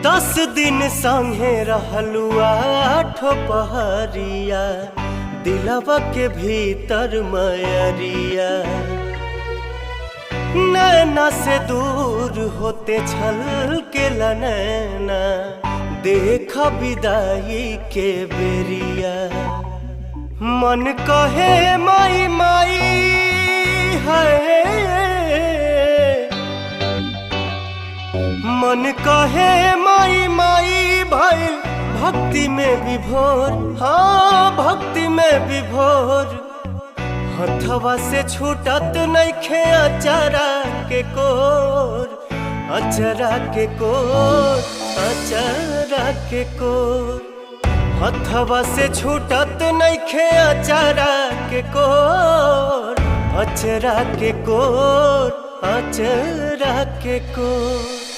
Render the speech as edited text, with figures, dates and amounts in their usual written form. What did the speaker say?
10 दिन संगे रहलू आठो पहरिया, दिलवा के भीतर मयरिया। नैना से दूर होते छल के नैना, देख विदाई के बेरिया। मन कहे माई माई है, मन कहे माई माई भाई भक्ति में विभोर। हाँ भक्ति में विभोर, हथवा से छूटत नइखे अचरा के कोर, अचरा के कोर, अचरा के कोर। हथवा से छूटत नइखे अचरा के कोर, अचरा के कोर, अचरा के कोर।